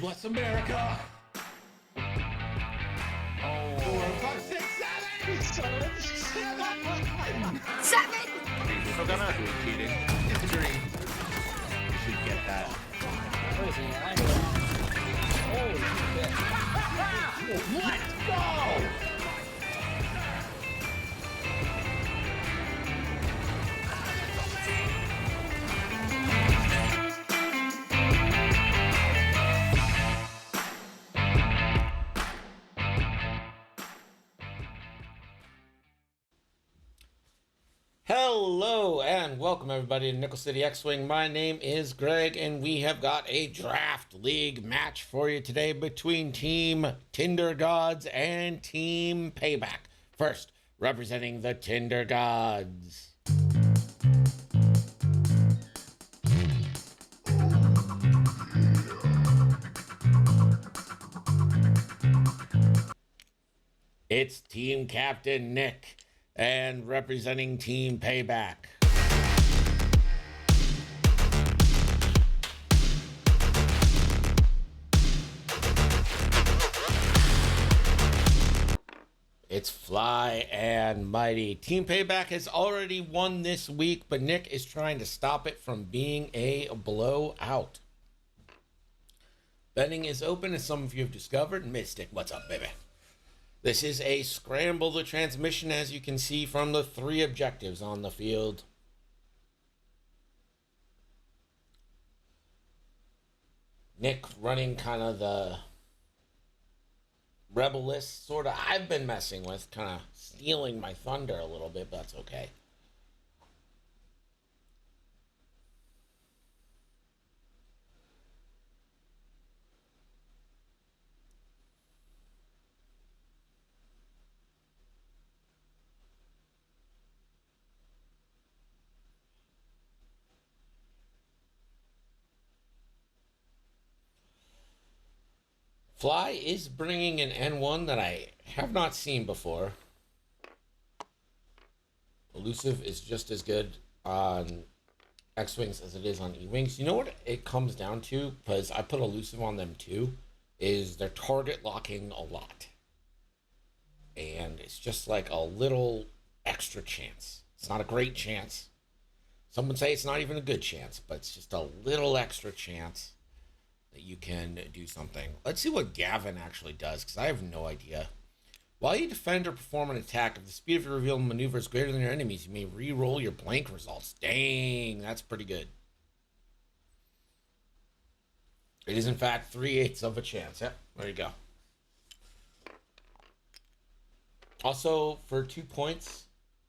bless America. Oh. 4, 5, 6, 7. 7. Still gonna Cheating. It's a dream. You should get that. Holy shit. Let's go! Hello and welcome everybody to Nickel City X-Wing. My name is Greg and we have got a draft league match for you today between Team Tinder Gods and Team Payback. First, representing the Tinder Gods. It's Team Captain Nick. And representing Team Payback. It's Fly and Mighty. Team Payback has already won this week, but Nick is trying to stop it from being a blowout. Betting is open, as some of you have discovered. Mystic, what's up, baby? This is a scramble the transmission, as you can see from the 3 objectives on the field. Nick running kind of the rebel list, sort of. I've been messing with, kind of stealing my thunder a little bit, but that's okay. Fly is bringing an N1 that I have not seen before. Elusive is just as good on X-Wings as it is on E-Wings. You know what it comes down to? Because I put Elusive on them too, is they're target locking a lot. And it's just like a little extra chance. It's not a great chance. Some would say it's not even a good chance, but it's just a little extra chance that you can do something. Let's see what Gavin actually does, because I have no idea. While you defend or perform an attack, if the speed of your revealed maneuver is greater than your enemies, you may re-roll your blank results. Dang, that's pretty good. It is in fact 3/8 of a chance. Yep, there you go. Also, for 2 points,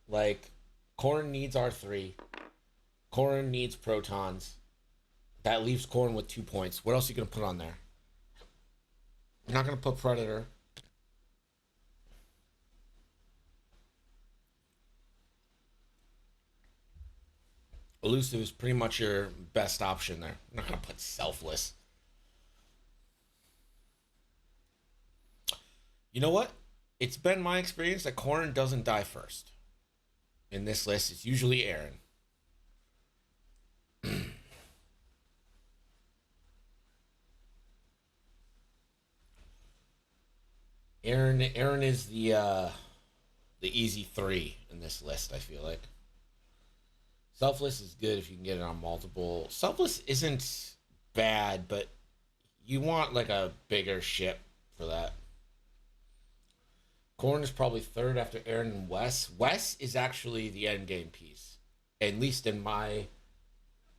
like, Corrin needs R3. Corrin needs protons. That leaves Corrin with 2 points. What else are you going to put on there? I'm not going to put Predator. Elusive is pretty much your best option there. I'm not going to put Selfless. You know what? It's been my experience that Corrin doesn't die first. In this list, it's usually Aaron. Aaron is the easy 3 in this list, I feel like. Selfless is good if you can get it on multiple. Selfless isn't bad, but you want like a bigger ship for that. Corrin is probably 3rd after Aaron and Wes. Wes is actually the end game piece. At least in my...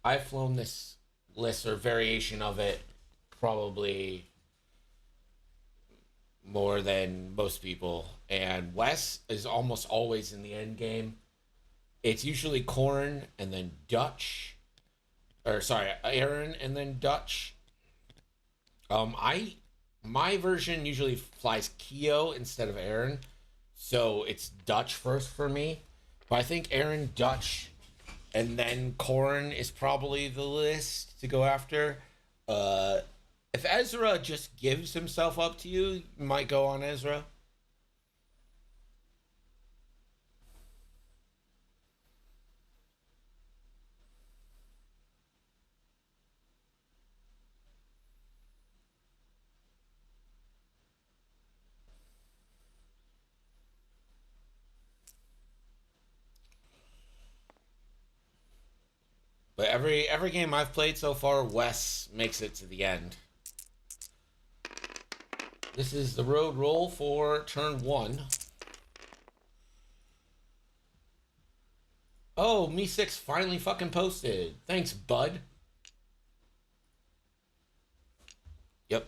I've flown this list or variation of it probably more than most people, and Wes is almost always in the end game. It's usually Corrin and then Dutch, or sorry, Aaron and then Dutch. My version usually flies Keo instead of Aaron, so it's Dutch first for me. But I think Aaron, Dutch, and then Corrin is probably the list to go after. If Ezra just gives himself up to you, you might go on Ezra. But every game I've played so far, Wes makes it to the end. This is the road roll for turn 1. Oh, Me6 finally fucking posted. Thanks, bud. Yep.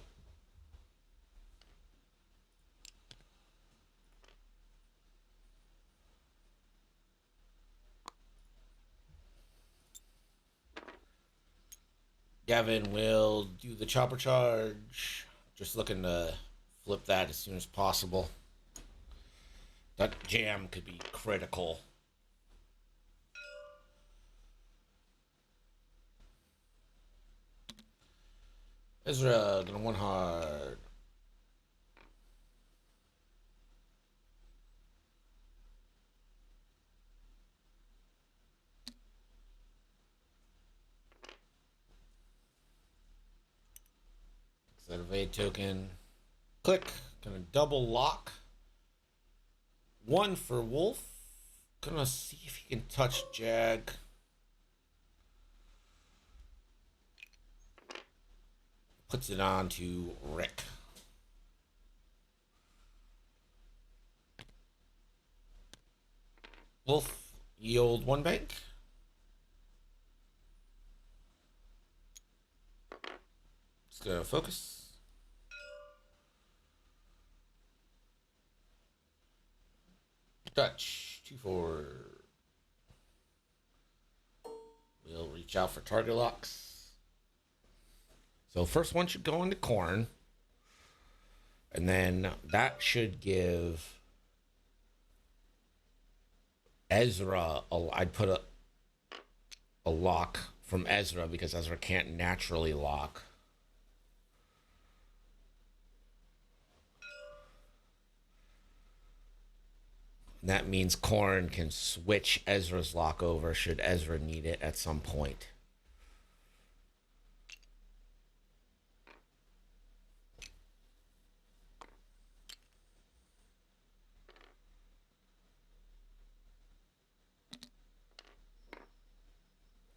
Gavin will do the chopper charge. Just looking to flip that as soon as possible. That jam could be critical. Ezra gonna one hard. Set of evade token. Click. Gonna double lock. 1 for Wolf. Gonna see if he can touch Jag. Puts it on to Rick. Wolf, yield 1 bank. Just gonna focus. Dutch, 2-4. We'll reach out for target locks. So first one should go into corn. And then that should give Ezra, I'd put a lock from Ezra because Ezra can't naturally lock. That means Korn can switch Ezra's lock over should Ezra need it at some point.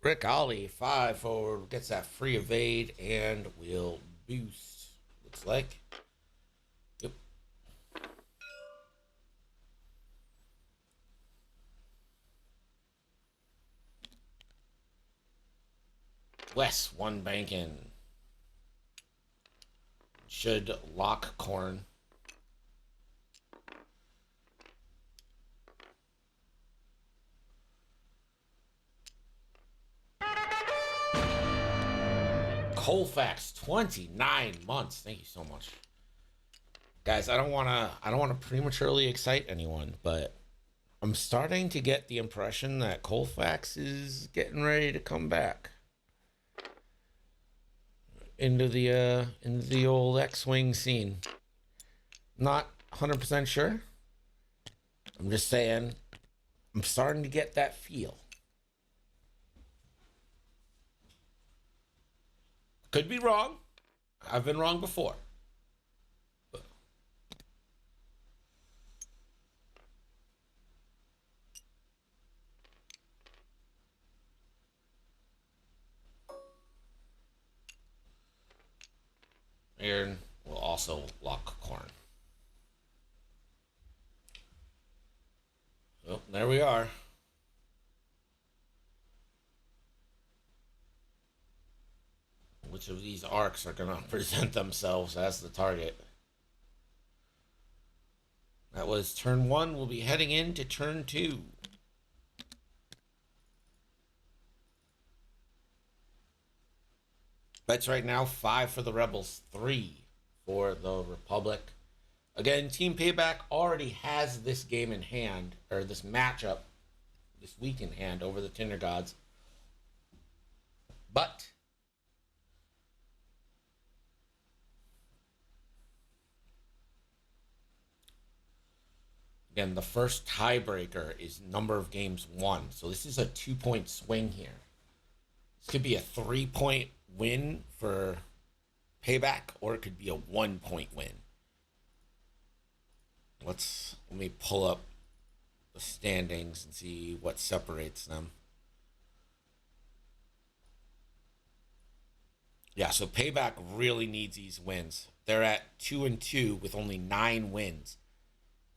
Rick Ollie, 5 forward, gets that free evade and will boost. Looks like. Yep. Wes, 1 banking. Should lock Korn. Colfax, 29 months. Thank you so much. Guys, I don't wanna prematurely excite anyone, but I'm starting to get the impression that Colfax is getting ready to come back into the old X-Wing scene. Not 100% sure. I'm just saying I'm starting to get that feel. Could be wrong. I've been wrong before. Aaron will also lock Korn. Oh, there we are. Which of these arcs are going to present themselves as the target? That was turn 1. We'll be heading into turn 2. Bets right now 5 for the Rebels, 3 for the Republic. Again, Team Payback already has this game in hand, or this matchup this week in hand over the Tinder Gods. But again, the first tiebreaker is number of games won. So this is a 2-point swing here. This could be a 3-point win for Payback, or it could be a 1-point win. Let me pull up the standings and see what separates them. Yeah, so Payback really needs these wins. They're at 2-2 with only 9 wins.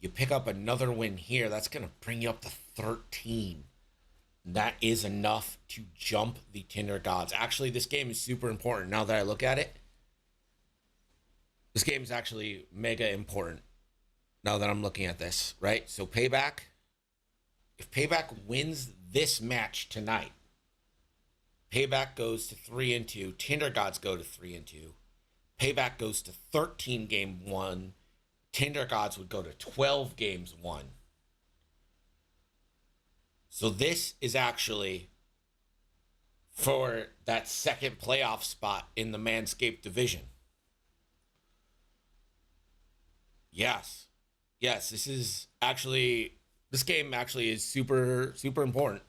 You pick up another win here, that's going to bring you up to 13. That is enough to jump the Tinder gods. Actually, this game is super important now that I look at it. This game is actually mega important now that I'm looking at this, right? So Payback, if Payback wins this match tonight, Payback goes to 3-2. Tinder gods go to 3-2. Payback goes to 13 game one. Tinder gods would go to 12 games won. So this is actually for that second playoff spot in the Manscaped division. Yes. Yes, this game actually is super, super important.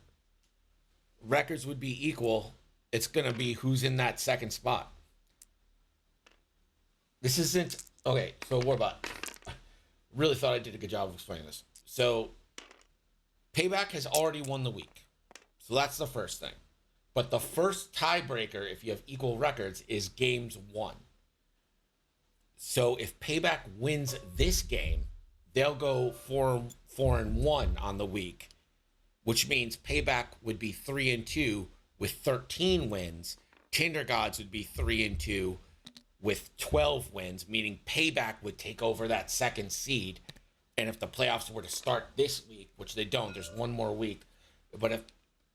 Records would be equal. It's going to be who's in that second spot. This isn't. Okay, so Warbot. Really thought I did a good job of explaining this. So, Payback has already won the week. So that's the first thing. But the first tiebreaker, if you have equal records, is games won. So if Payback wins this game, they'll go 4-1 on the week, which means Payback would be 3-2 with 13 wins. Tinder Gods would be 3-2 with 12 wins, meaning Payback would take over that second seed. And if the playoffs were to start this week, which they don't, there's one more week, but if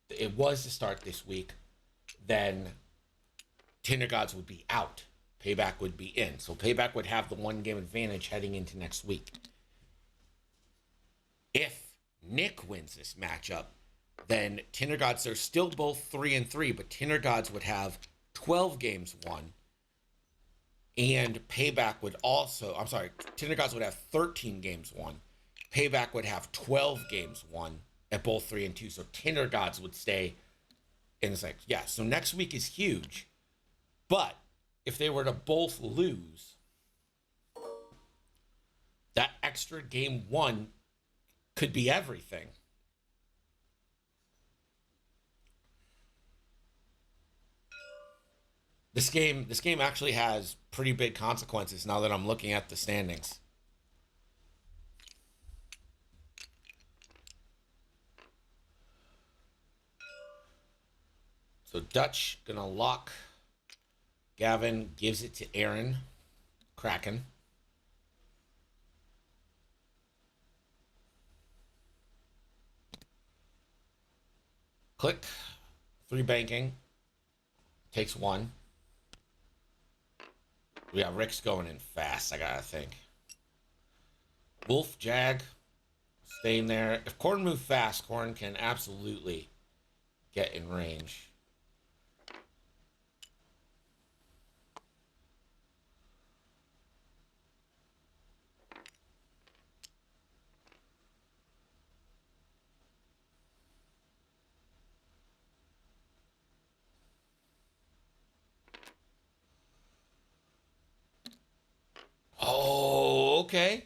it was to start this week, then Tinder Gods would be out. Payback would be in. So Payback would have the one game advantage heading into next week. If Nick wins this matchup, then Tinder Gods are still both 3-3, but Tinder Gods would have 12 games won. And Payback would also, Tinder Gods would have 13 games won. Payback would have 12 games won at both 3-2. So Tinder Gods would stay in the second. Yeah, so next week is huge. But if they were to both lose, that extra game one could be everything. This game actually has pretty big consequences now that I'm looking at the standings. So Dutch gonna lock. Gavin gives it to Aaron. Kraken. Click. 3 banking. Takes 1. We got Rick's going in fast, I gotta think. Wolf, Jag, staying there. If Corn moves fast, Corn can absolutely get in range. Oh, okay.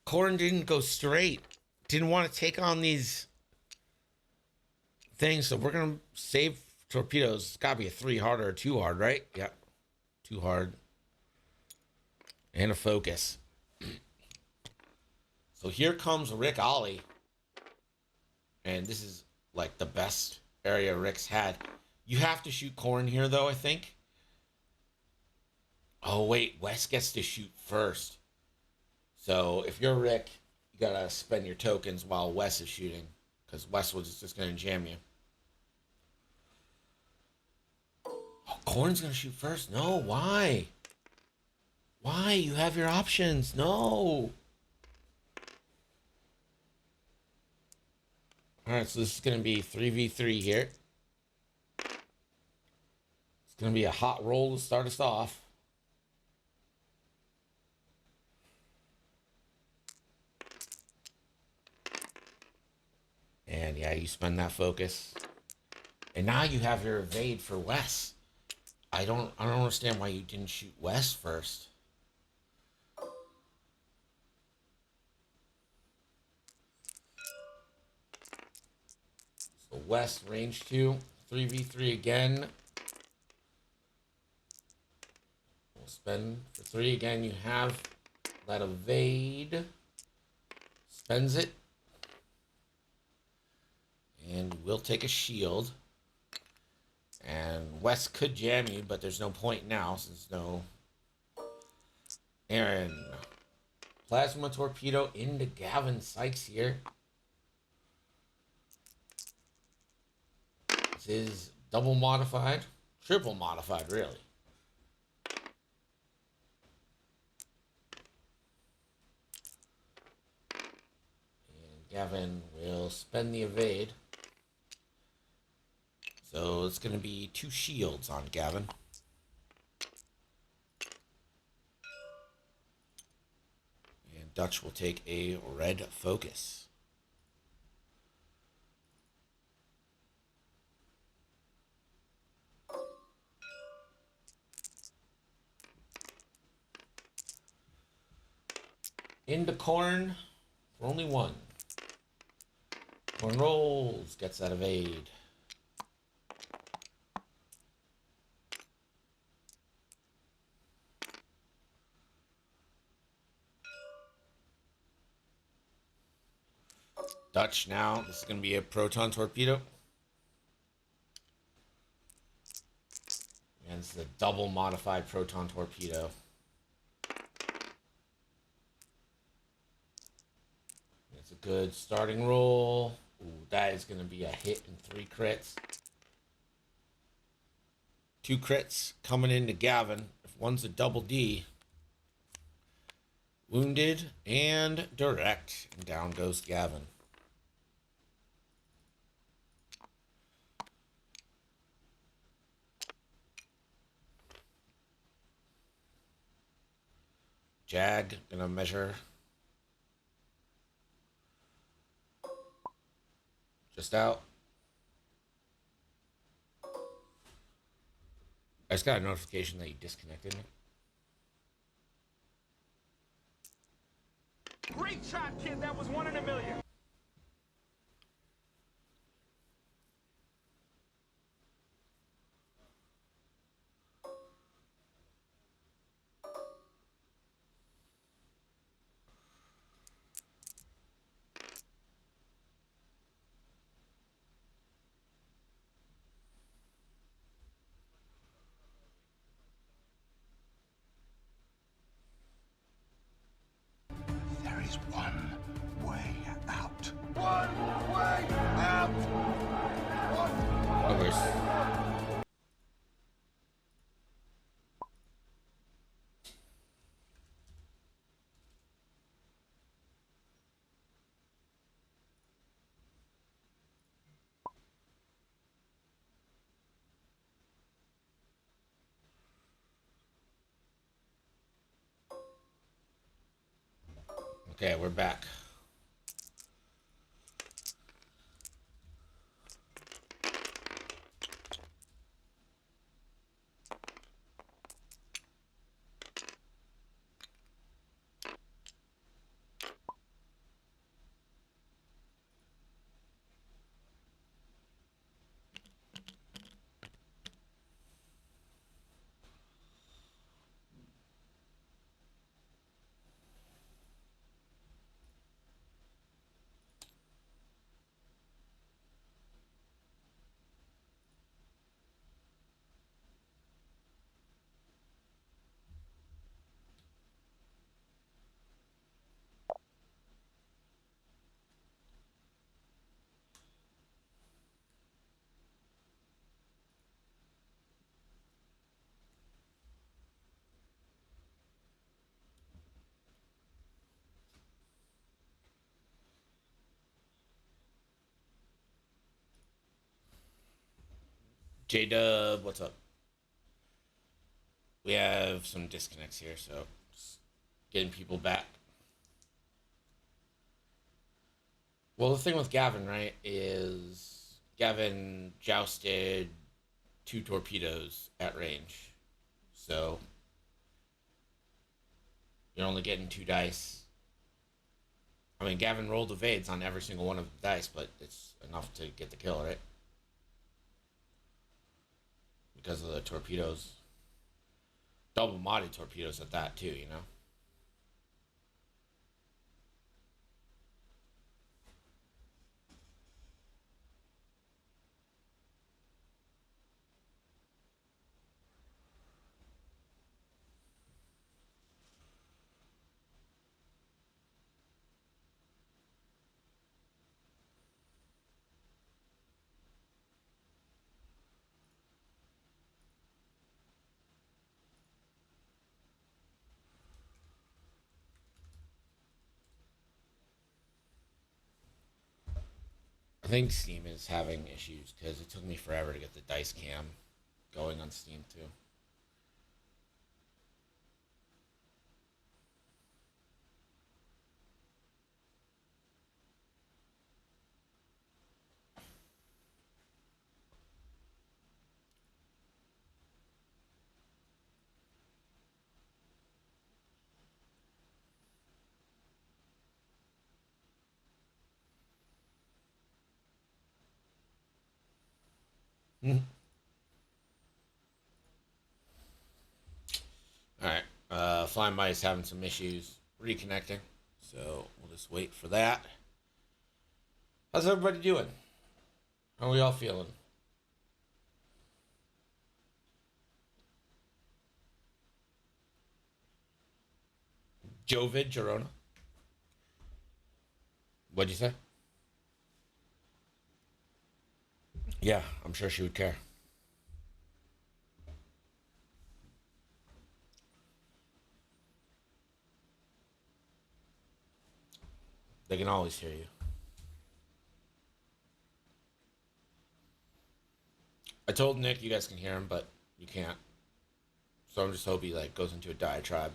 Corn didn't go straight. Didn't want to take on these things, so we're gonna save torpedoes. It's gotta be a 3 hard or a 2 hard, right? Yeah. 2 hard. And a focus. So here comes Rick Ollie. And this is like the best area Rick's had. You have to shoot Corn here though, I think. Oh wait, Wes gets to shoot first. So if you're Rick, you gotta spend your tokens while Wes is shooting, because Wes was just gonna jam you. Oh, Corn's gonna shoot first. No, why? Why? You have your options. No. All right, so this is gonna be 3v3 here. It's gonna be a hot roll to start us off. And yeah, you spend that focus. And now you have your evade for Wes. I don't understand why you didn't shoot Wes first. So Wes range 2, 3v3 again. We'll spend for 3 again. You have that evade. Spends it. And we'll take a shield. And Wes could jam you, but there's no point now since no. Aaron. Plasma Torpedo into Gavin Sykes here. This is double modified. Triple modified, really. And Gavin will spend the evade. So it's going to be 2 shields on Gavin. And Dutch will take a red focus. Into Corn for only 1. Corn rolls, gets that evade. Dutch now. This is going to be a Proton Torpedo. And it's the double modified Proton Torpedo. It's a good starting roll. Ooh, that is going to be a hit and 3 crits. 2 crits coming into Gavin. If one's a double D. Wounded and direct. And down goes Gavin. Jag, gonna measure. Just out. I just got a notification that you disconnected me. Great shot, kid. That was 1 in a million. There is one way out. One way out! No worries. Okay, we're back. J-Dub, what's up? We have some disconnects here, so just getting people back. Well, the thing with Gavin, right, is Gavin jousted 2 torpedoes at range. So you're only getting 2 dice. I mean, Gavin rolled evades on every single one of the dice, but it's enough to get the kill, right? Because of the torpedoes. double modded torpedoes at that too, you know. I think Steam is having issues because it took me forever to get the dice cam going on Steam too. All right. Flying Mice having some issues reconnecting, so we'll just wait for that. How's everybody doing? How are we all feeling? Jovid, Girona. What'd you say? Yeah, I'm sure she would care. They can always hear you. I told Nick you guys can hear him, but you can't. So I'm just hoping he like goes into a diatribe.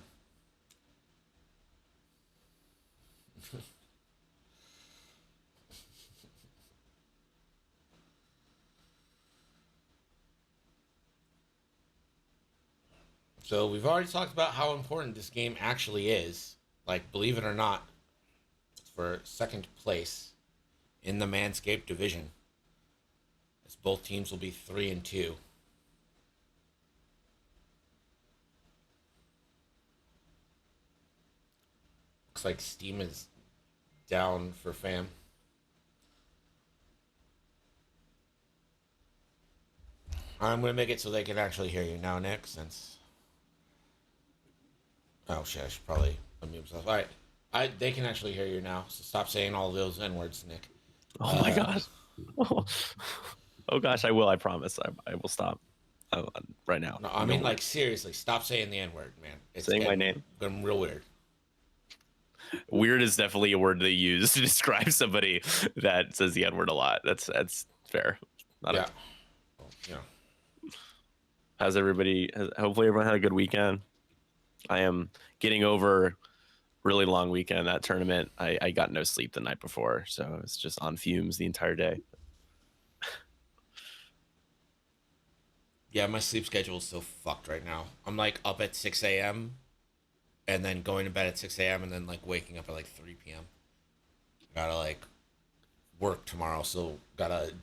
So we've already talked about how important this game actually is. Like, believe it or not, it's for second place in the Manscaped division. As both teams will be 3-2. Looks like Steam is down for fam. I'm gonna make it so they can actually hear you now, Nick, since oh shit, I should probably unmute myself. Alright. They can actually hear you now, so stop saying all those N words, Nick. Oh my god. Oh gosh, I will, I promise. I will stop. Right now. No, I mean like seriously, stop saying the N word, man. It's saying my name. Getting real weird. Weird is definitely a word they use to describe somebody that says the N word a lot. That's fair. Yeah. Well, yeah. How's everybody? Hopefully everyone had a good weekend. I am getting over really long weekend. That tournament, I got no sleep the night before, so it's just on fumes the entire day. Yeah, my sleep schedule is so fucked right now. I'm like up at 6 a.m. and then going to bed at 6 a.m. and then like waking up at like 3 p.m. Gotta like work tomorrow, so gotta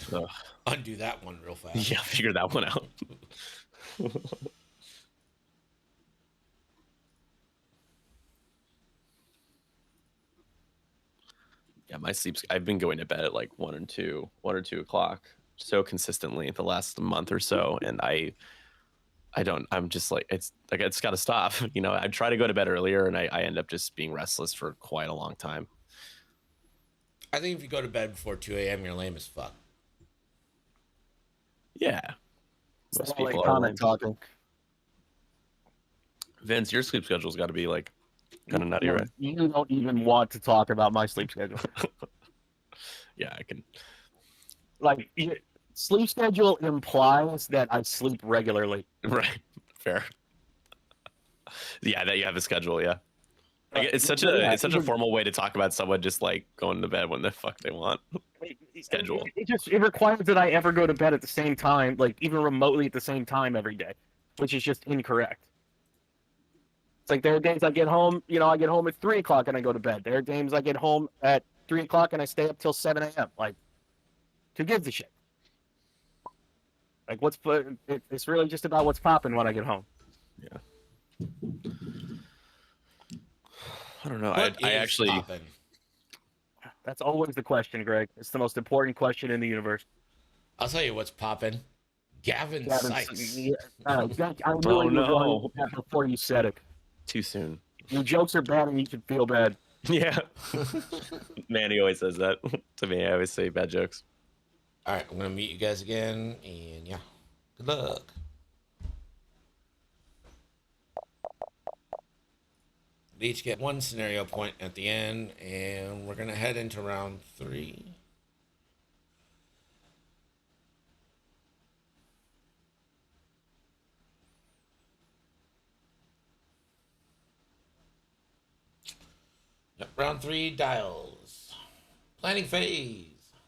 undo that one real fast. Yeah, figure that one out. Yeah, my sleep's. I've been going to bed at like 1 or 2 o'clock so consistently the last month or so, and I'm just like it's got to stop. You know, I try to go to bed earlier, and I end up just being restless for quite a long time. I think if you go to bed before 2 a.m., you're lame as fuck. Yeah, most people are lame. Talking. Vince, your sleep schedule's got to be like kind of nutty, right? You don't even want to talk about my sleep schedule. Yeah, I can. Like, sleep schedule implies that I sleep regularly. Right. Fair. Yeah, that you have a schedule. Yeah. Like, it's such a formal way to talk about someone just like going to bed when the fuck they want. Schedule. It requires that I ever go to bed at the same time, like even remotely at the same time every day, which is just incorrect. It's like there are days I get home, I get home at 3 o'clock and I go to bed. There are days I get home at 3 o'clock and I stay up till 7 a.m. Like, who gives a shit? Like, it's really just about what's popping when I get home. Yeah. I don't know. What I is actually poppin'? That's always the question, Greg. It's the most important question in the universe. I'll tell you what's poppin'. Gavin Gavin, Sykes. yeah, I knew Oh you were going no. with that before you said it. Too soon. Your jokes are bad, and you should feel bad. Yeah. Manny always says that to me. I always say bad jokes. All right, I'm gonna meet you guys again, and yeah, good luck. We each get 1 scenario point at the end, and we're gonna head into round 3. Yep, round 3 dials. Planning phase.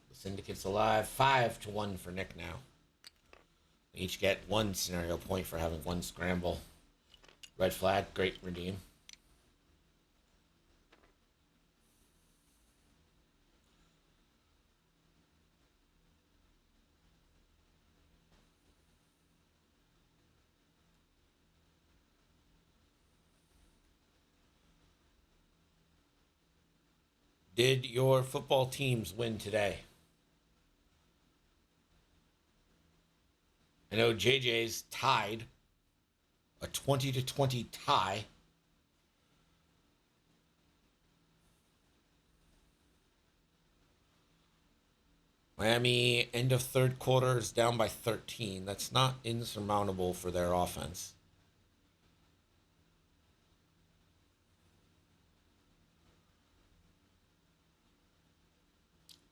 The syndicate's alive. 5-1 for Nick now. We each get 1 scenario point for having 1 scramble. Red flag, great redeem. Did your football teams win today? I know JJ's tied a 20-20 tie. Miami, end of third quarter, is down by 13. That's not insurmountable for their offense.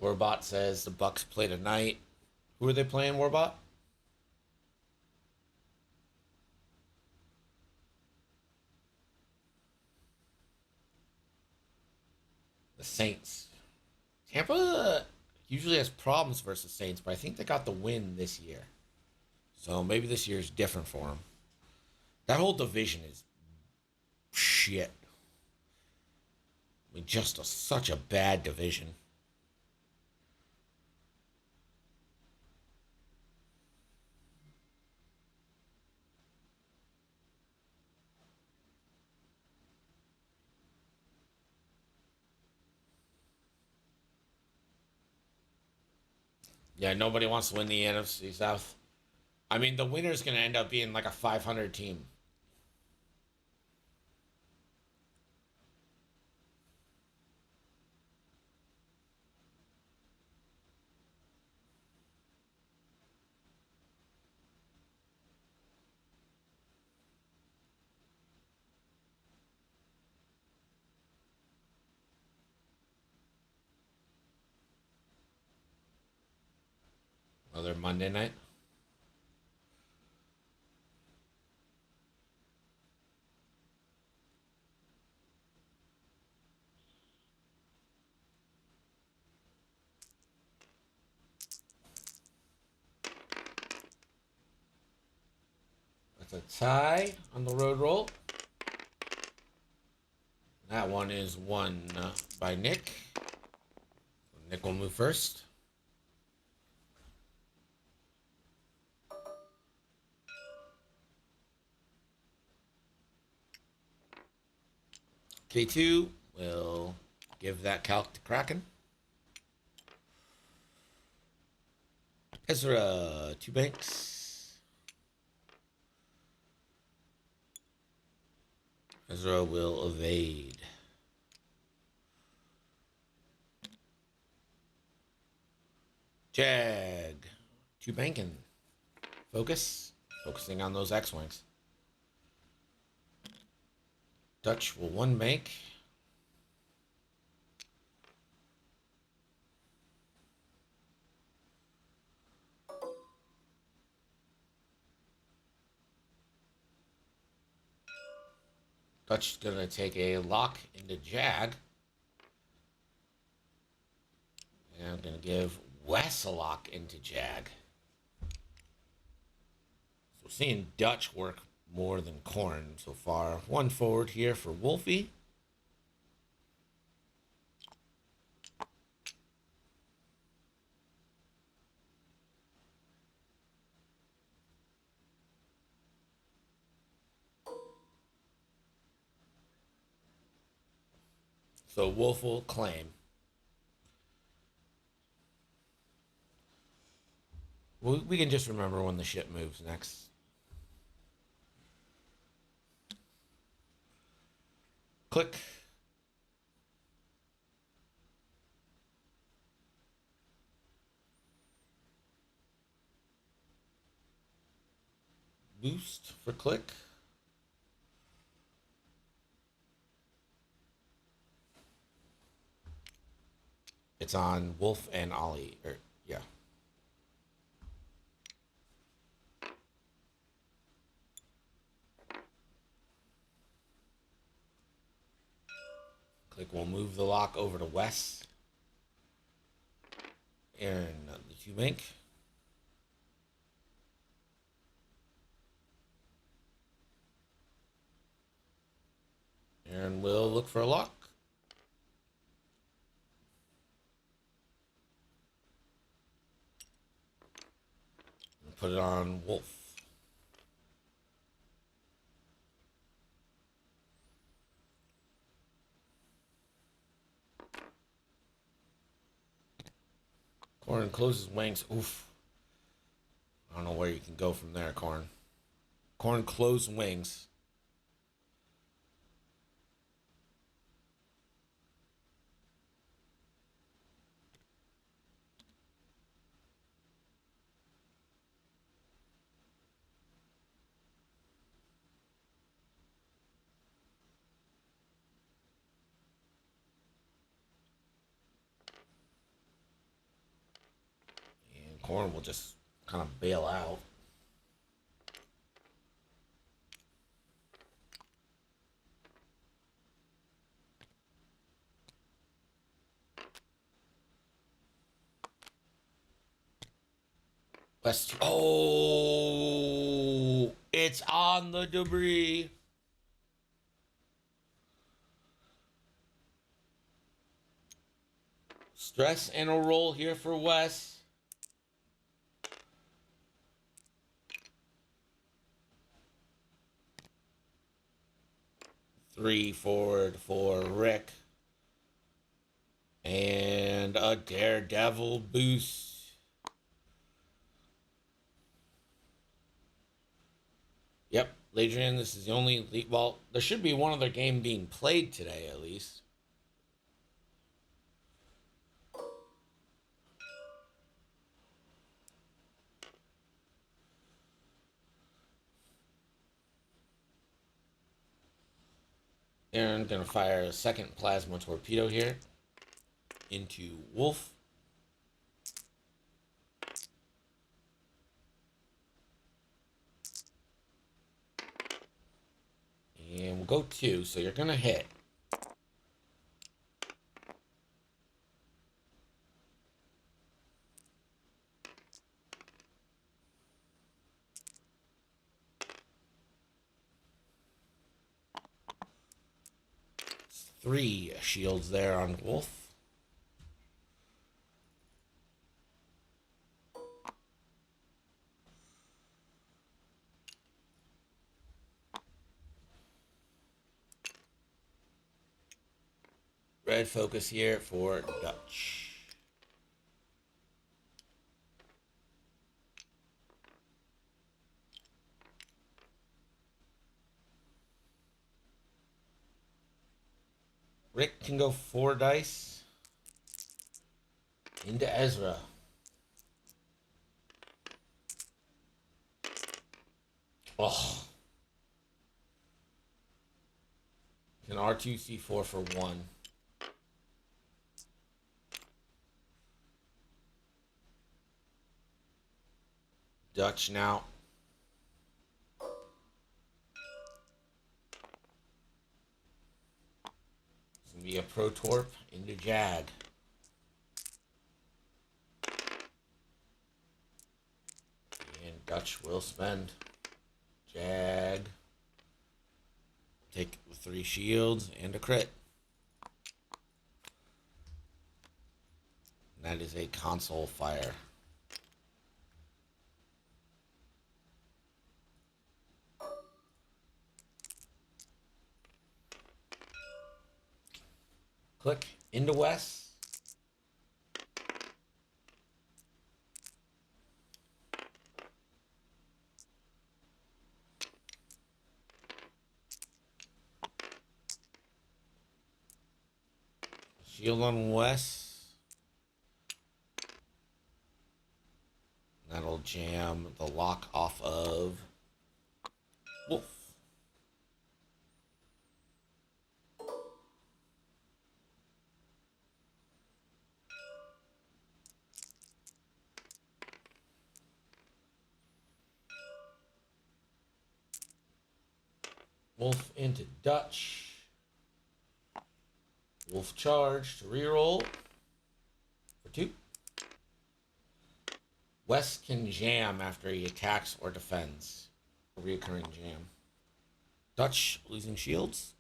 Warbot says the Bucks play tonight. Who are they playing, Warbot? The Saints. Tampa usually has problems versus Saints, but I think they got the win this year. So maybe this year is different for them. That whole division is shit. I mean, just such a bad division. Yeah, nobody wants to win the NFC South. I mean, the winner's going to end up being like a 500 team. Another Monday night. That's a tie on the road roll. That one is won by Nick. Nick will move first. K2 will give that calc to Kraken. Ezra, 2 banks. Ezra will evade. Jag, 2 banking. Focus. Focusing on those X-Wings. Dutch will 1 bank. Dutch is going to take a lock into Jag. And I'm going to give Wes a lock into Jag. So seeing Dutch work more than Corn so far. 1 forward here for Wolfie. So Wolf will claim. We can just remember when the ship moves next. Click. Boost for click. It's on Wolf and Ollie. Yeah. Click will move the lock over to Wes. And the 2 mink. And we'll look for a lock. And put it on Wolf. Corn closes wings. Oof. I don't know where you can go from there, Corn. Corn closed wings. And Corn will just kind of bail out. West. Oh, it's on the debris. Stress and a roll here for Wes. Three forward for Rick. And a Daredevil boost. Yep, Ladrian, this is the only... Well, there should be one other game being played today, at least. Aaron gonna fire a second plasma torpedo here into Wolf. And we'll go 2, so you're gonna hit. It's 3 shields there on Wolf. Red focus here for Dutch. Rick can go 4 dice into Ezra. Oh. An R2C4 for 1. Dutch now. It's going to be a Pro Torp into Jag. And Dutch will spend. Jag. Take 3 shields and a crit. And that is a console fire. Click into West. Shield on West. That'll jam the lock off of Wolf. Wolf into Dutch. Wolf charge to reroll for 2. West can jam after he attacks or defends. A reoccurring jam. Dutch losing shields.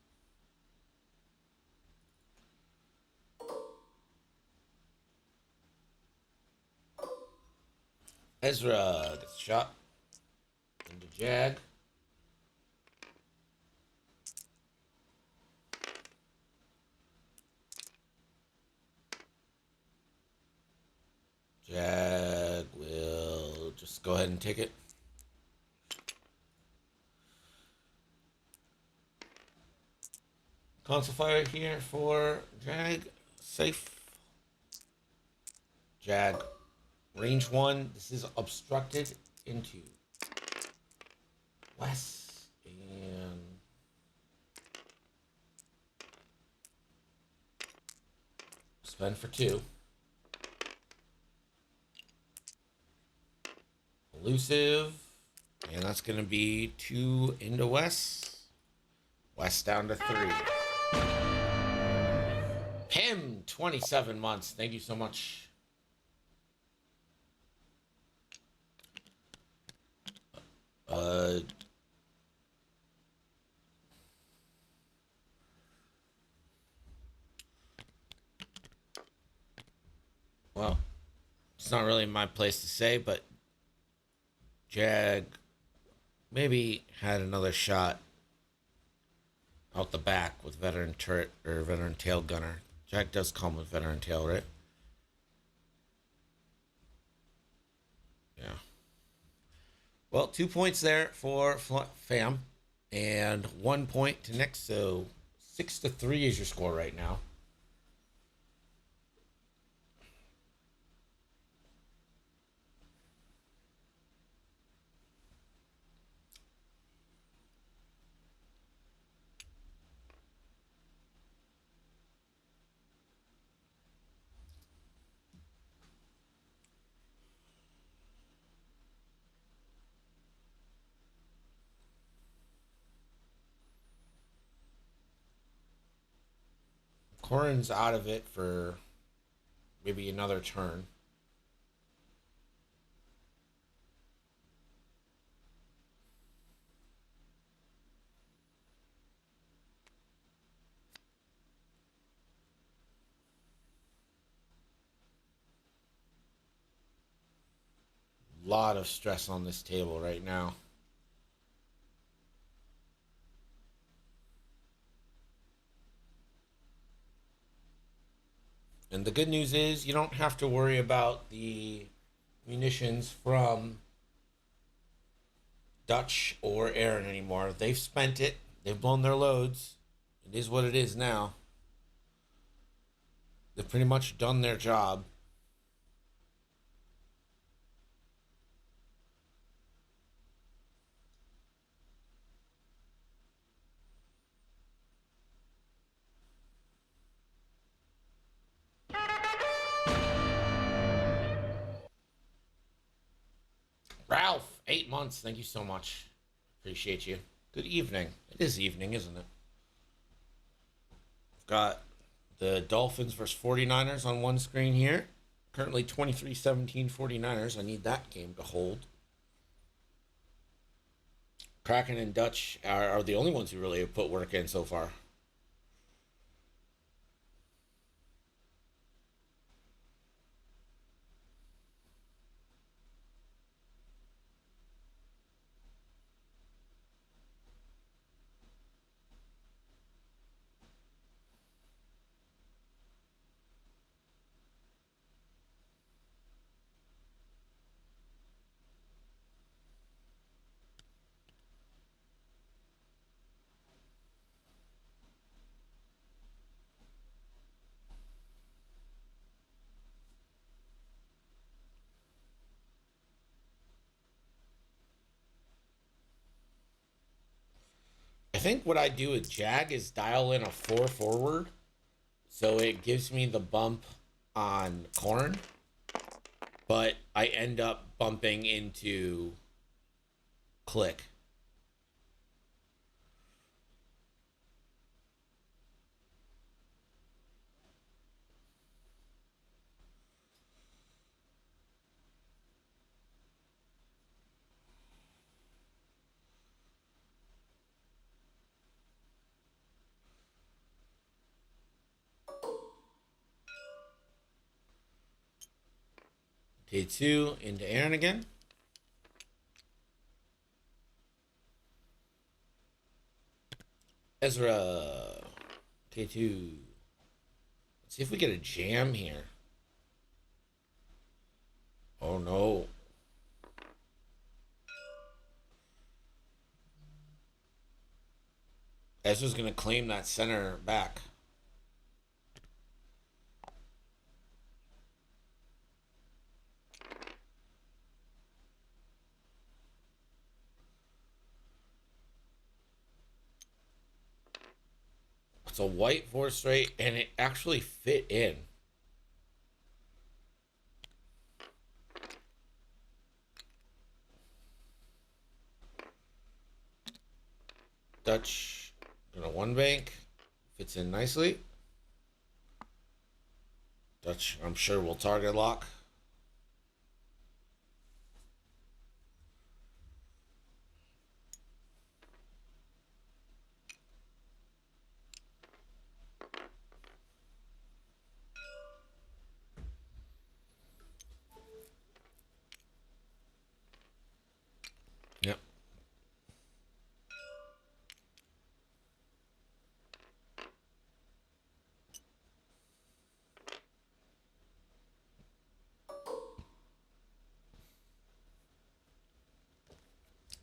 Ezra gets shot into Jag. Jag will just go ahead and take it. Console fire here for Jag. Safe. Jag. Range 1. This is obstructed into West. And spend for 2. Elusive. And that's going to be 2 into West. West down to 3. Pim, 27 months. Thank you so much. Well, it's not really my place to say, but Jag maybe had another shot out the back with veteran turret or veteran tail gunner. Jag does come with veteran tail, right? Yeah. Well, 2 points there for Fam, and 1 point to Nick. So 6-3 is your score right now. Corin's out of it for maybe another turn. Lot of stress on this table right now. And the good news is you don't have to worry about the munitions from Dutch or Aaron anymore. They've spent it. They've blown their loads. It is what it is now. They've pretty much done their job. Ralph, 8 months. Thank you so much. Appreciate you. Good evening. It is evening, isn't it? I've got the Dolphins versus 49ers on one screen here. Currently 23-17 49ers. I need that game to hold. Kraken and Dutch are the only ones who really have put work in so far. think what I do with Jag is dial in a 4 forward, so it gives me the bump on Corn, but I end up bumping into Click. K2 into Aaron again. Ezra. K2. Let's see if we get a jam here. Oh no. Ezra's going to claim that center back. It's a white 4 straight, and it actually fit in. Dutch, gonna 1 bank, fits in nicely. Dutch, I'm sure will target lock. Yep.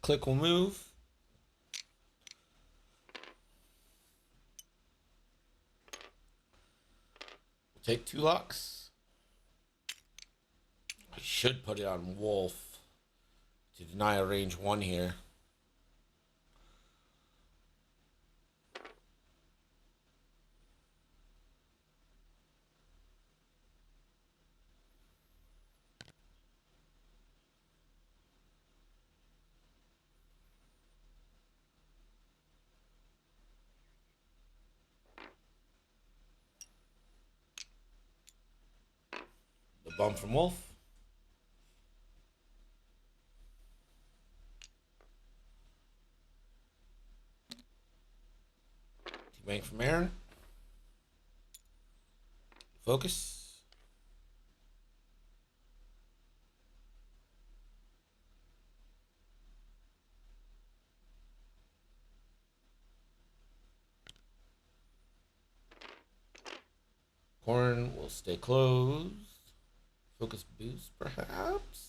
Click will move. We'll take 2 locks. I should put it on Wolf to deny a range 1 here. The bump from Wolf. Bank from Aaron. Focus. Corn will stay closed. Focus boost, perhaps.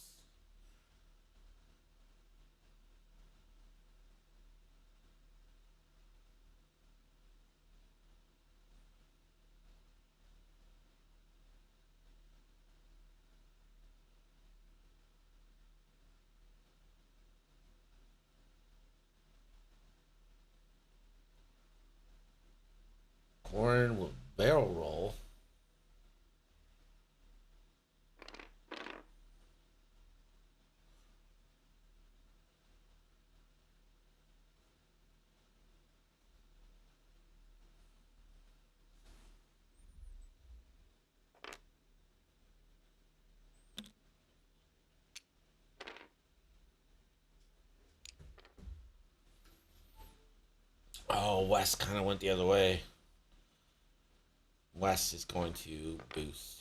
Corn will barrel roll. Oh, West kind of went the other way. West is going to boost.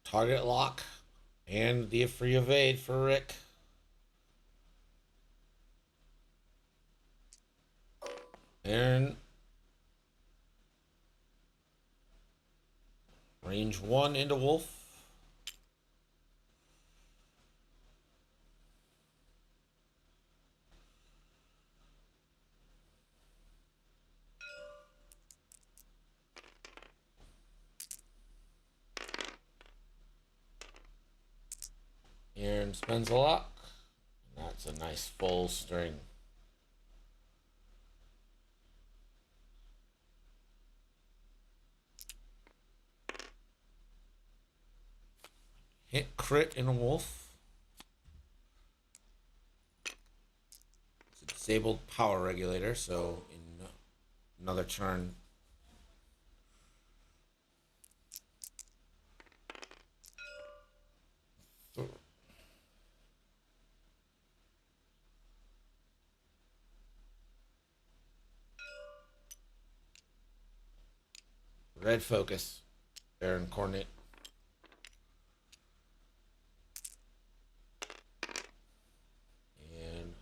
Target lock and the free evade for Rick. Aaron. Range 1 into Wolf. Aaron spends a lock. That's a nice full string. Hit crit in a wolf. It's a disabled power regulator, so in another turn. Red focus. Baron coordinate. And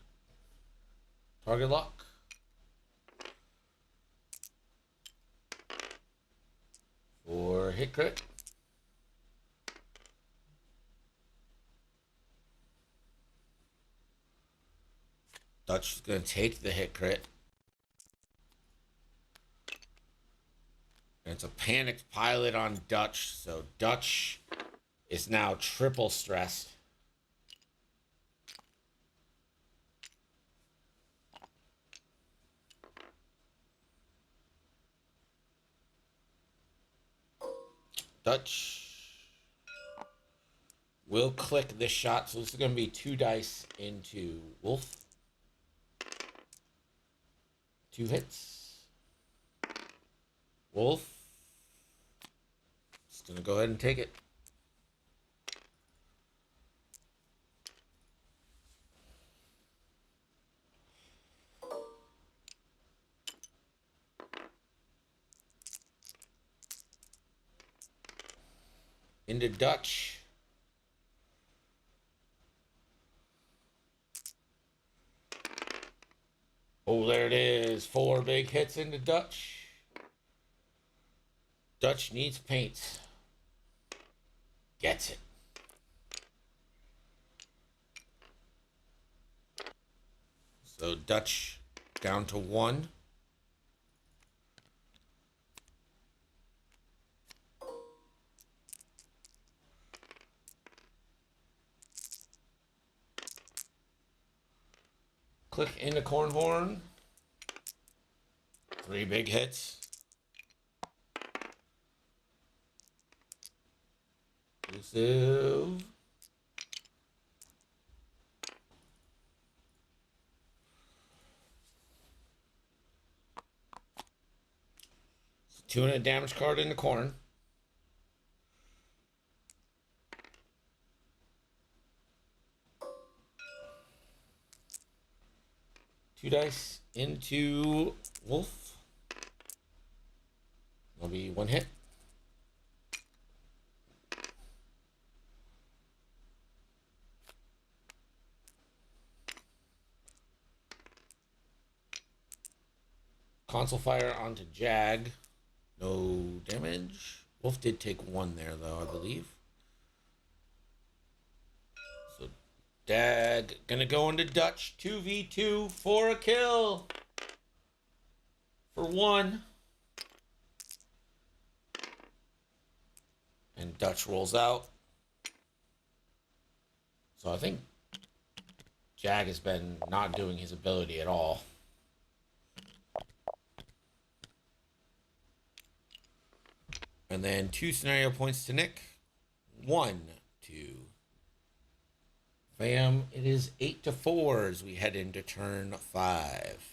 target lock. For hit crit. Dutch is going to take the hit crit. And it's a panicked pilot on Dutch, so Dutch is now triple stressed. Dutch will click this shot, so this is going to be 2 dice into Wolf. 2 hits. Wolf. Just going to go ahead and take it. Into Dutch. Oh, there it is. 4 big hits into Dutch. Dutch needs paint. Gets it. So Dutch down to 1. Click into Cornhorn. 3 big hits. Exclusive. So 2 and a damage card in the corn. Two dice into Wolf. There'll be 1 hit. Console fire onto Jag. No damage. Wolf did take 1 there, though, I believe. So Jag gonna go into Dutch. 2v2 for a kill. For 1. And Dutch rolls out. So I think Jag has been not doing his ability at all. And then 2 scenario points to Nick. 1, 2. Bam. It is 8-4 as we head into turn 5.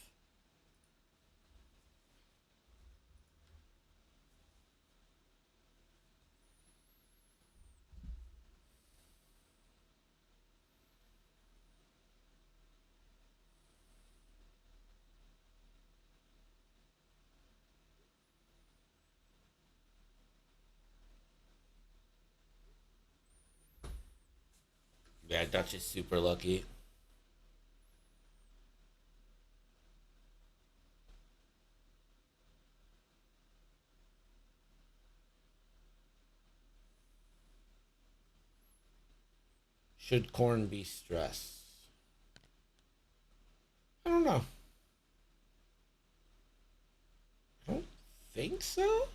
Yeah, Dutch is super lucky. Should corn be stressed? I don't know. I don't think so.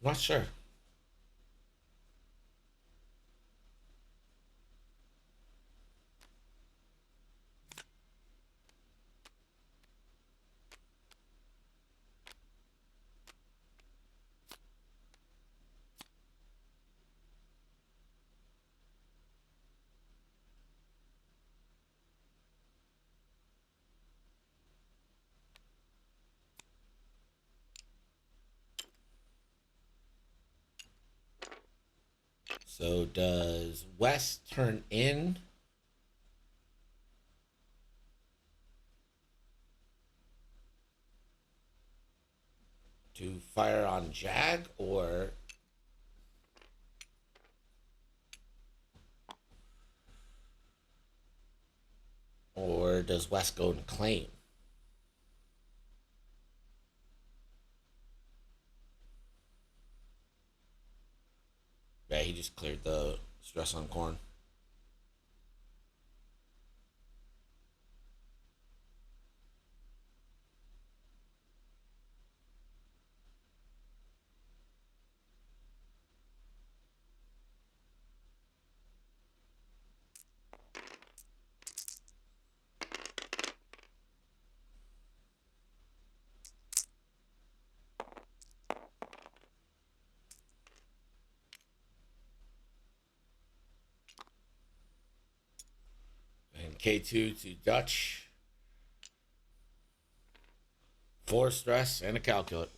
Not sure. So does West turn in? To fire on Jag, or does West go and claim? Yeah, he just cleared the stress on corn. And K2 to Dutch. 4 stress and a calculate.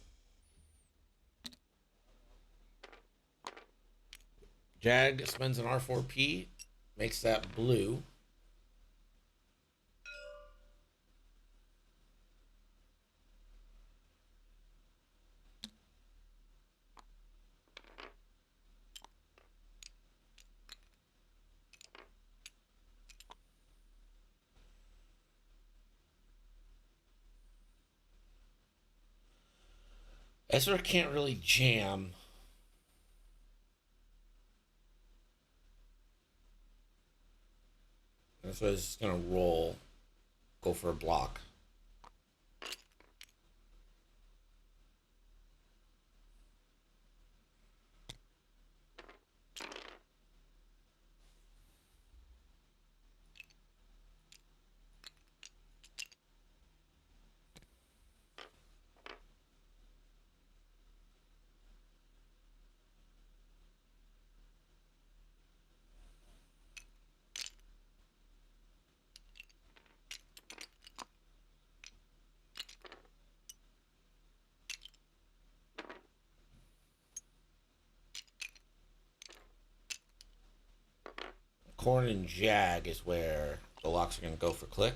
Jag spends an R4P, makes that blue. Ezra can't really jam. Ezra's just gonna roll, go for a block. Corn and Jag is where the locks are gonna go for click.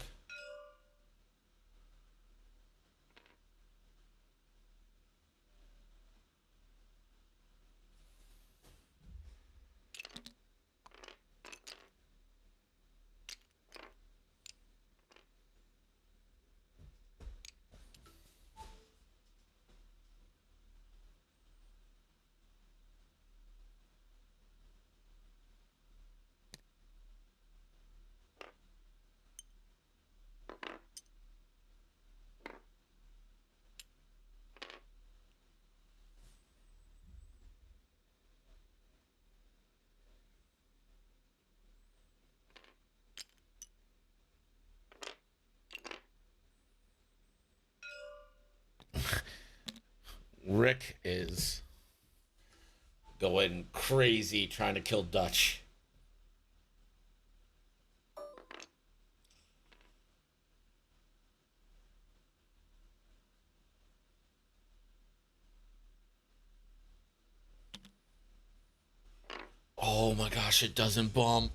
Rick is going crazy trying to kill Dutch. Oh my gosh, it doesn't bump.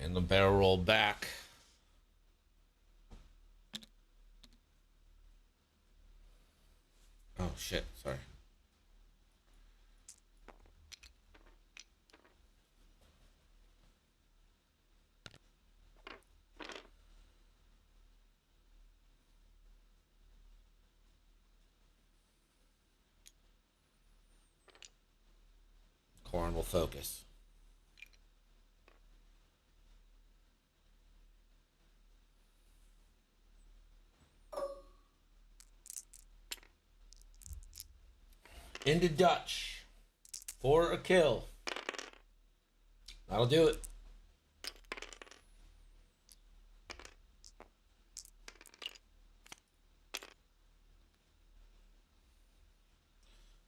And the barrel roll back. Oh shit, sorry. Corn will focus. Into Dutch for a kill. That'll do it.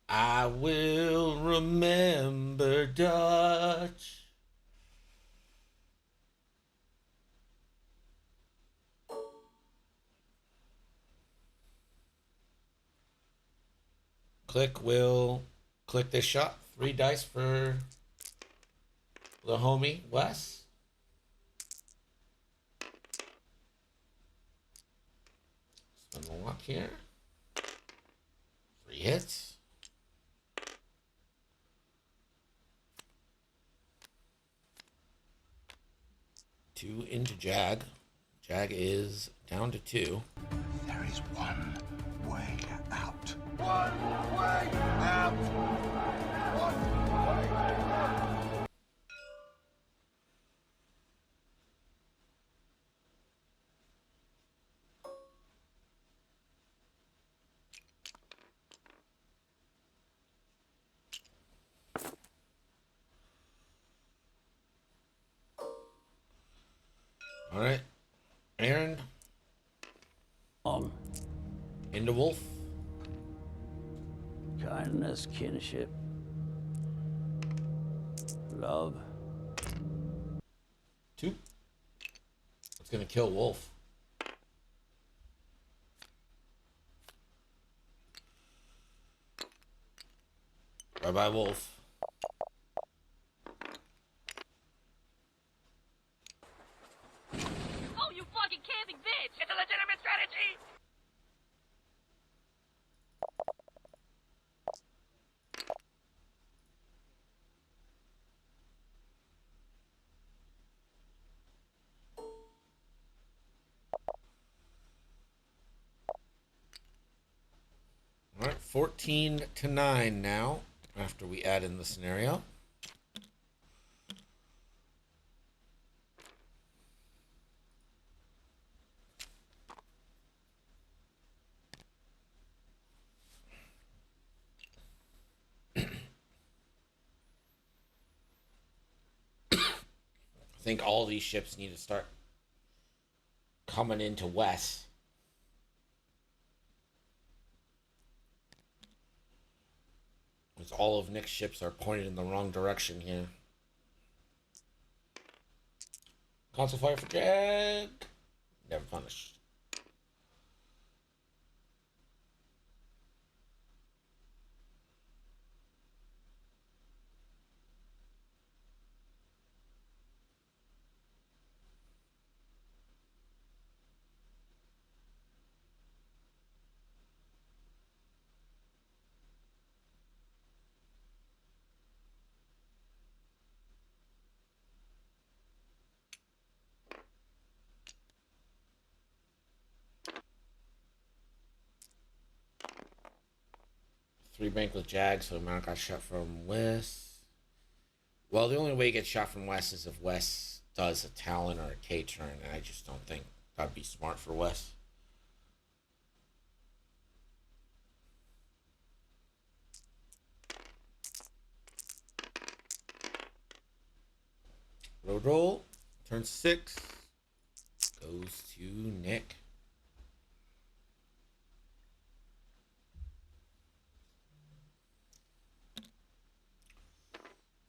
I will remember Dutch. Will click this shot. 3 dice for the homie Wes. Spin the luck here. 3 hits. Two into Jag. Jag is down to 2. There is one way out. One way out! One way out! All right. Aaron. Into Wolf. Kindness, kinship, love. 2. It's gonna kill Wolf. Bye-bye, Wolf. Oh, you fucking camping bitch! It's a legitimate strategy! All right, 14-9 now, after we add in the scenario. I think all these ships need to start coming into West. Because all of Nick's ships are pointed in the wrong direction here. Console fire for Jag. Never punished. Three bank with Jag, so Mount got shot from West. Well, the only way he gets shot from West is if West does a Talon or a K turn, and I just don't think that'd be smart for West. Roll. Turn 6. Goes to Nick.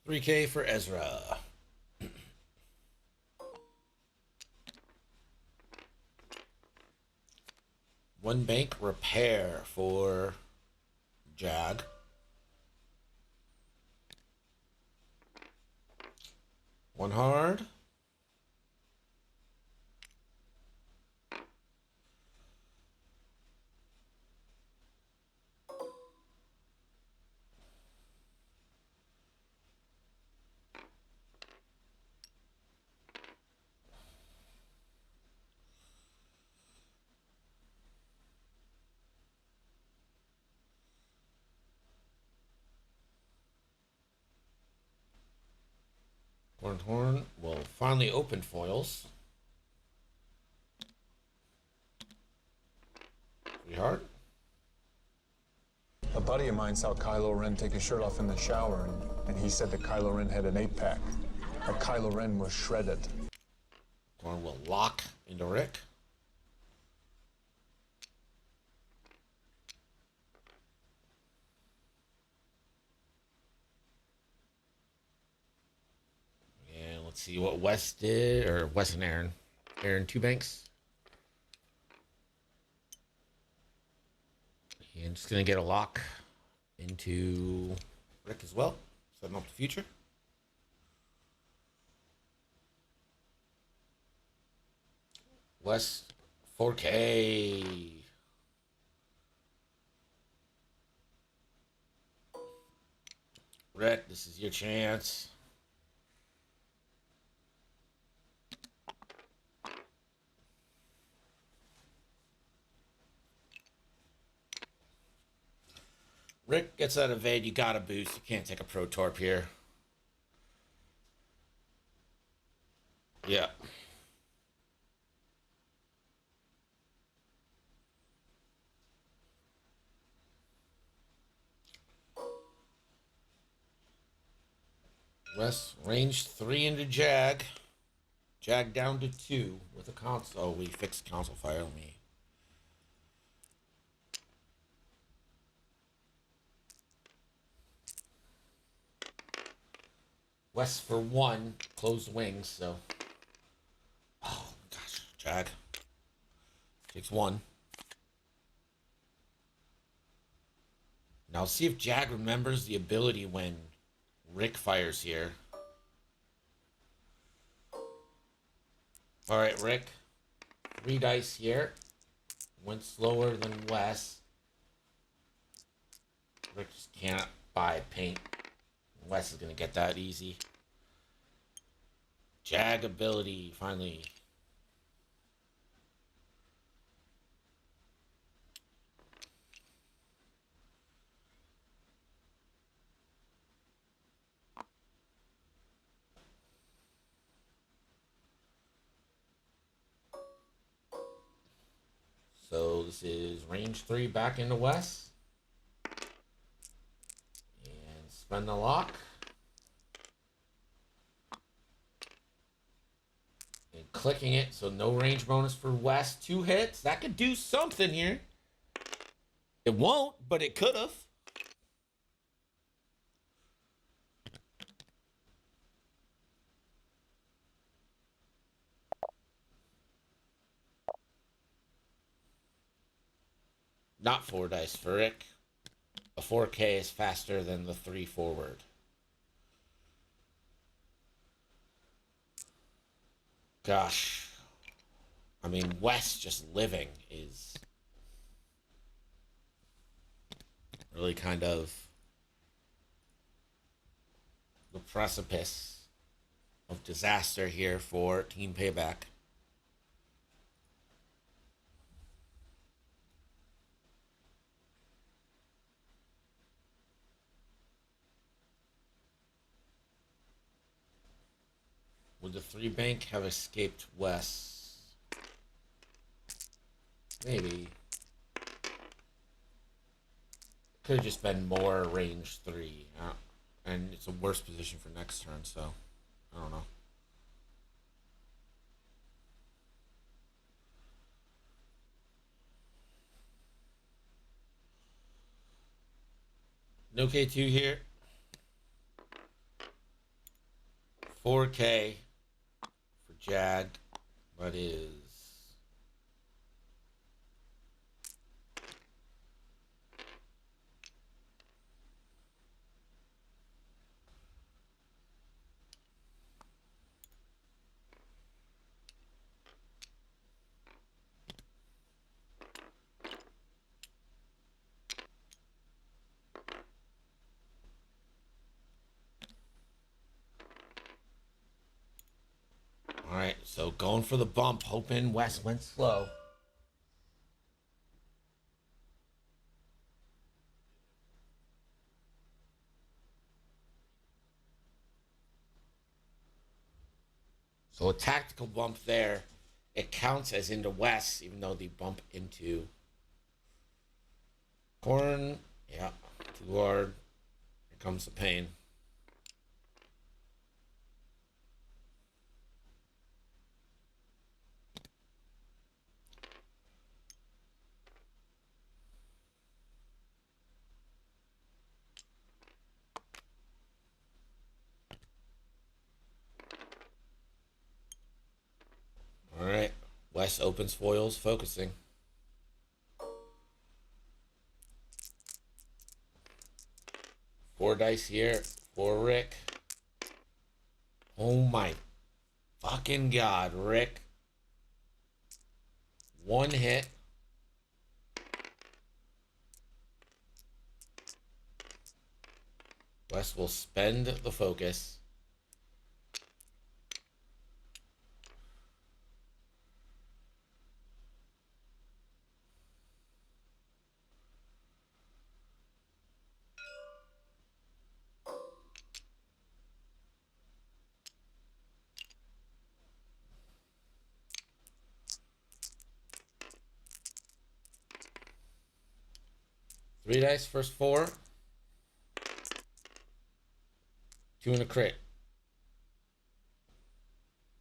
$3K for Ezra. One bank repair for Jag. One hard. Horn will finally open foils. Pretty hard. A buddy of mine saw Kylo Ren take his shirt off in the shower, and he said that Kylo Ren had an 8-pack. That Kylo Ren was shredded. Horn will lock into Rick. And let's see what Wes did, or Wes and Aaron. Aaron two banks. And just gonna get a lock into Rick as well. Setting up the future. Wes 4K. Rick, this is your chance. Rick gets that evade, you gotta boost. You can't take a pro torp here. Yeah. Wes range 3 into Jag. Jag down to 2 with a console. Oh, we fixed console fire. Let me. Wes for 1. Closed wings, so. Oh, gosh. Jag. Takes 1. Now, see if Jag remembers the ability when Rick fires here. Alright, Rick. 3 dice here. Went slower than Wes. Rick just can't buy paint. Wes is going to get that easy. Jag ability, finally. So this is range 3 back into Wes. And spend the lock. And clicking it, so no range bonus for Wes. 2 hits. That could do something here. It won't, but it could have. Not 4 dice for Rick. A 4K is faster than the 3 forward. Gosh. I mean, Wes just living is really kind of the precipice of disaster here for Team Payback. Would the 3 bank have escaped Wes? Maybe. Could have just been more range 3. And it's a worse position for next turn, so I don't know. No K2 here. 4K for Jag. That is Alright, so going for the bump, hoping Wes went slow. So a tactical bump there, it counts as into west, even though they bump into corn. Yeah, too hard. Here comes the pain. All right, West opens foils, focusing. Four dice here for Rick. Oh my fucking god, Rick. One hit. West will spend the focus. Three dice, first four. Two in a crit.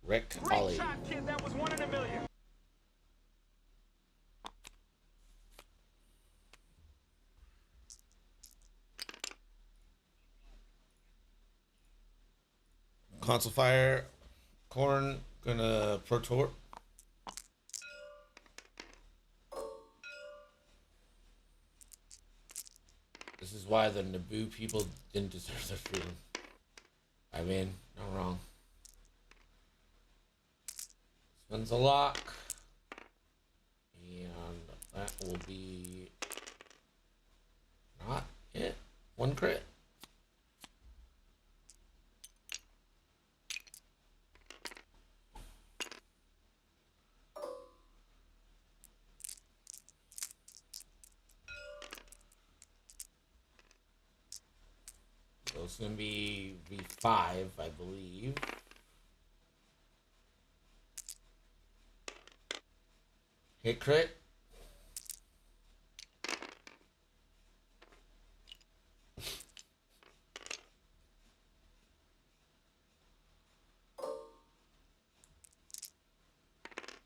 Rick Ollie. Great shot, kid. That was 1 in a million. Console fire. Corn gonna protort. This is why the Naboo people didn't deserve their freedom. I mean, not wrong. This one's a lock. And that will be not it. One crit. So it's gonna be V5, I believe. Hit crit.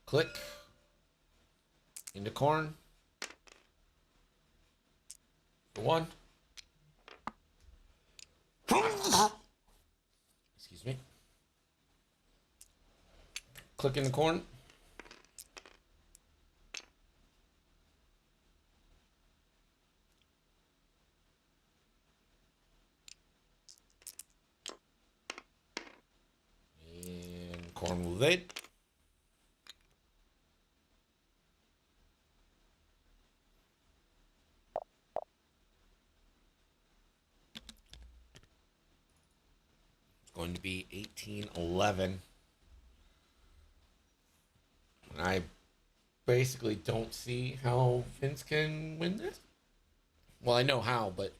Click. Into corn. For one. Excuse me. Click in the corn. And corn will evade. Going to be 18-11. And I basically don't see how Vince can win this. Well, I know how, but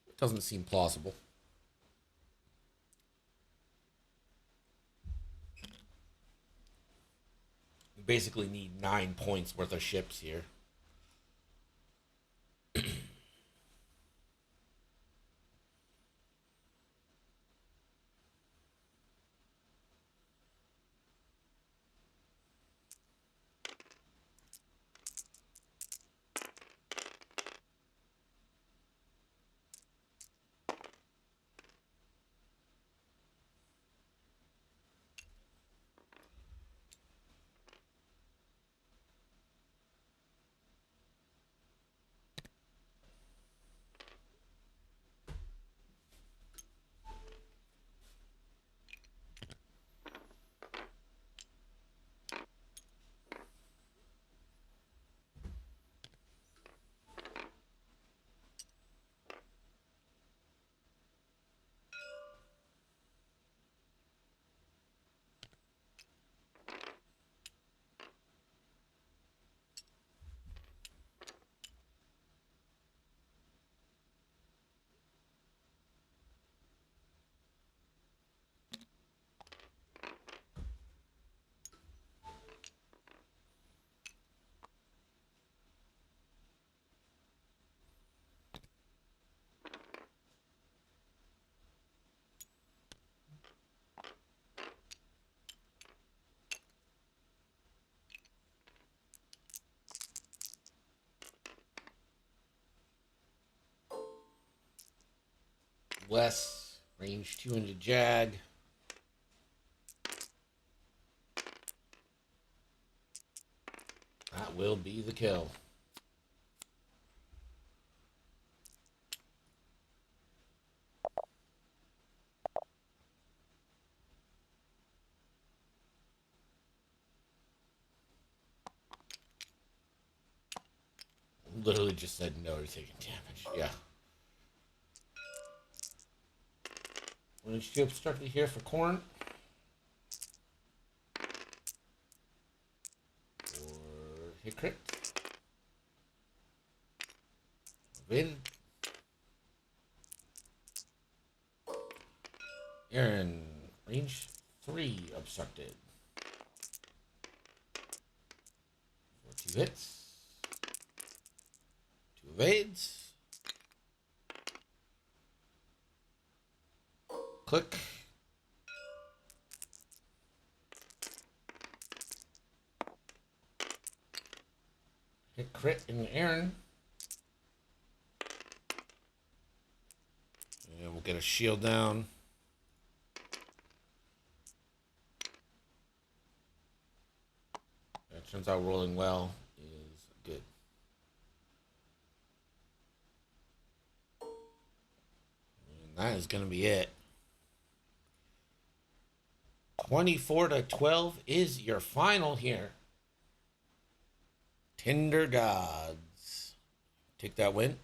it doesn't seem plausible. You basically need 9 points worth of ships here. Wes, range 2 into Jag. That will be the kill. Literally just said no to taking damage. Yeah. Range 2 obstructed here for corn. Or hit crit. Evaded. Aaron, range 3 obstructed. For 2 hits. 2 evades. Click. Hit crit in Aaron. And we'll get a shield down. It turns out rolling well is good. And that is going to be it. 24-12 is your final here. Tinder Gods. Take that win.